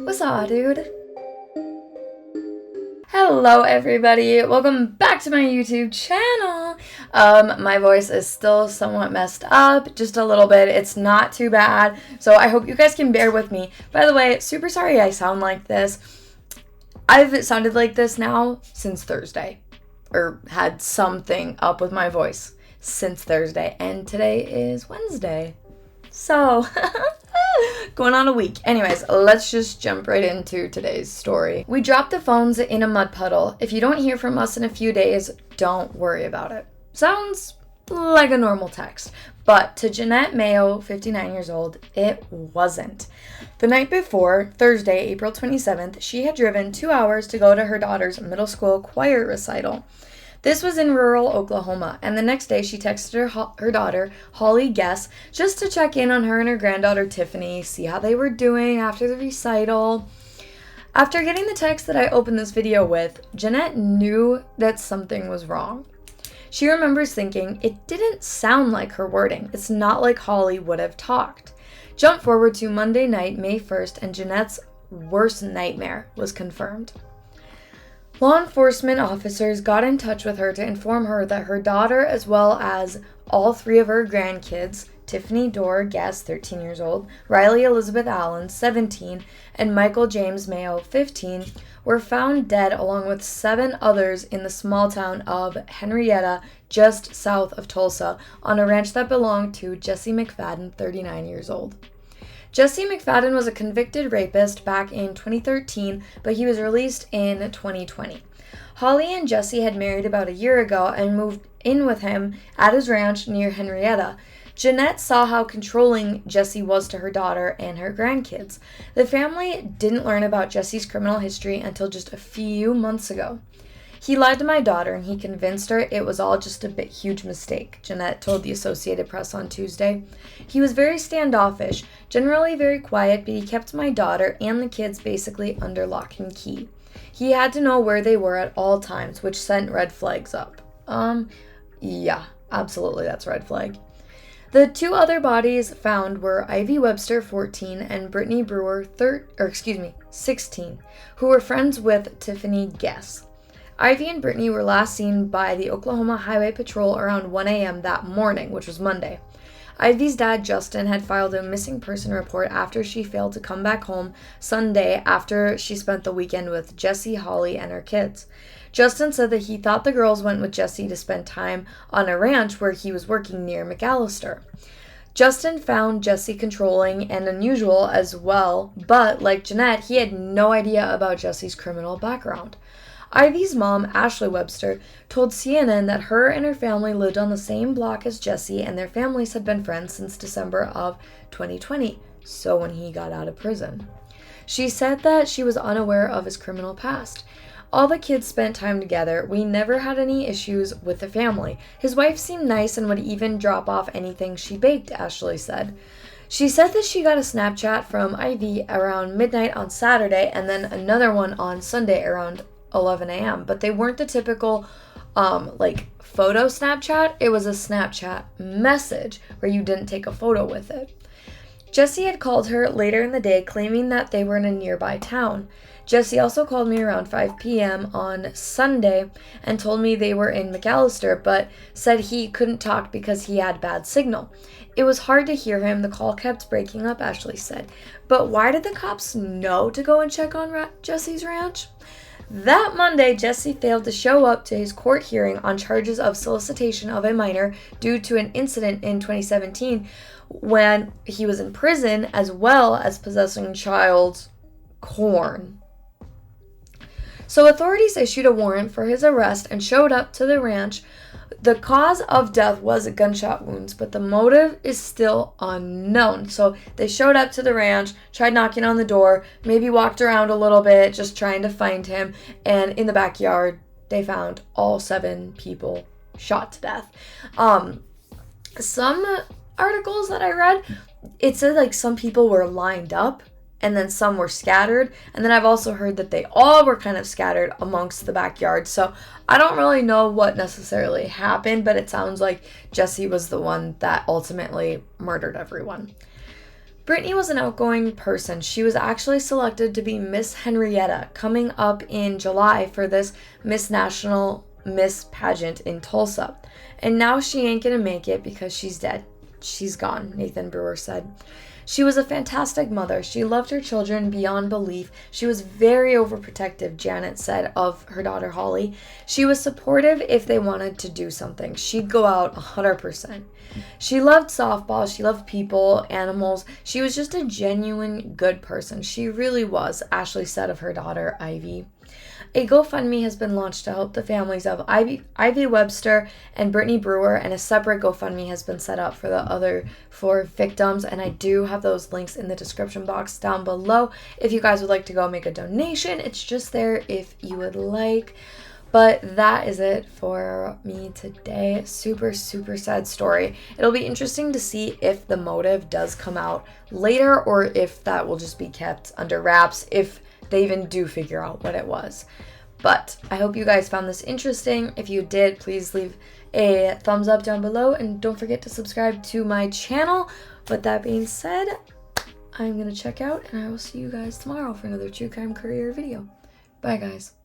What's up, dude? Hello, everybody. Welcome back to my YouTube channel. My voice is still somewhat messed up, just a little bit. It's not too bad, so I hope you guys can bear with me. By the way, super sorry I sound like this. I've sounded like this now since Thursday, or had something up with my voice since Thursday, and today is Wednesday. So, going on a week. Anyways, let's just jump right into today's story. We dropped the phones in a mud puddle. If you don't hear from us in a few days, don't worry about it. Sounds like a normal text. But to Jeanette Mayo, 59 years old, it wasn't. The night before, Thursday, April 27th, she had driven 2 hours to go to her daughter's middle school choir recital. This was in rural Oklahoma, and the next day she texted her daughter, Holly Guess, just to check in on her and her granddaughter Tiffany, see how they were doing after the recital. After getting the text that I opened this video with, Jeanette knew that something was wrong. She remembers thinking, it didn't sound like her wording. It's not like Holly would have talked. Jump forward to Monday night, May 1st, and Jeanette's worst nightmare was confirmed. Law enforcement officers got in touch with her to inform her that her daughter, as well as all three of her grandkids, Tiffany Dorr Guess, 13 years old, Riley Elizabeth Allen, 17, and Michael James Mayo, 15, were found dead along with 7 others in the small town of Henrietta, just south of Tulsa, on a ranch that belonged to Jessemcfadden, 39 years old. Jessemcfadden was a convicted rapist back in 2013, but he was released in 2020. Holly and Jesse had married about a year ago and moved in with him at his ranch near Henrietta. Jeanette saw how controlling Jesse was to her daughter and her grandkids. The family didn't learn about Jesse's criminal history until just a few months ago. He lied to my daughter and he convinced her it was all just a huge mistake, Jeanette told the Associated Press on Tuesday. He was very standoffish, generally very quiet, but he kept my daughter and the kids basically under lock and key. He had to know where they were at all times, which sent red flags up. Yeah, absolutely, that's red flag. The 2 other bodies found were Ivy Webster, 14, and Brittany Brewer, 16, who were friends with Tiffany Guess. Ivy and Brittany were last seen by the Oklahoma Highway Patrol around 1 a.m. that morning, which was Monday. Ivy's dad, Justin, had filed a missing person report after she failed to come back home Sunday after she spent the weekend with Jesse, Holly, and her kids. Justin said that he thought the girls went with Jesse to spend time on a ranch where he was working near McAllister. Justin found Jesse controlling and unusual as well, but like Jeanette, he had no idea about Jesse's criminal background. Ivy's mom, Ashley Webster, told CNN that her and her family lived on the same block as Jesse and their families had been friends since December of 2020, so when he got out of prison. She said that she was unaware of his criminal past. All the kids spent time together. We never had any issues with the family. His wife seemed nice and would even drop off anything she baked, Ashley said. She said that she got a Snapchat from Ivy around midnight on Saturday and then another one on Sunday around 11 a.m., but they weren't the typical photo Snapchat. It was a Snapchat message where you didn't take a photo with it. Jesse had called her later in the day claiming that they were in a nearby town. Jesse also called me around 5 p.m. on Sunday and told me they were in McAllister, but said he couldn't talk because he had bad signal. It was hard to hear him. The call kept breaking up, Ashley said. But why did the cops know to go and check on Jesse's ranch? That Monday, Jesse failed to show up to his court hearing on charges of solicitation of a minor due to an incident in 2017 when he was in prison, as well as possessing child porn. So authorities issued a warrant for his arrest and showed up to the ranch. The cause of death was gunshot wounds, but the motive is still unknown. So they showed up to the ranch, tried knocking on the door, maybe walked around a little bit, just trying to find him. And in the backyard, they found all 7 people shot to death. Some articles that I read, it said some people were lined up and then some were scattered. And then I've also heard that they all were kind of scattered amongst the backyard. So I don't really know what necessarily happened, but it sounds like Jesse was the one that ultimately murdered everyone. Brittany was an outgoing person. She was actually selected to be Miss Henrietta coming up in July for this Miss National Miss pageant in Tulsa. And now she ain't gonna make it because she's dead. She's gone, Nathan Brewer said. She was a fantastic mother. She loved her children beyond belief. She was very overprotective, Janet said of her daughter Holly. She was supportive if they wanted to do something. She'd go out 100%. She loved softball. She loved people, animals. She was just a genuine good person. She really was, Ashley said of her daughter Ivy. A GoFundMe has been launched to help the families of Ivy Webster and Brittany Brewer, and a separate GoFundMe has been set up for the other 4 victims, and I do have those links in the description box down below if you guys would like to go make a donation. It's just there if you would like. But that is it for me today. Super, super sad story. It'll be interesting to see if the motive does come out later or if that will just be kept under wraps, if they even do figure out what it was. But I hope you guys found this interesting. If you did, please leave a thumbs up down below and don't forget to subscribe to my channel. With that being said, I'm gonna check out and I will see you guys tomorrow for another True Crime Career video. Bye guys.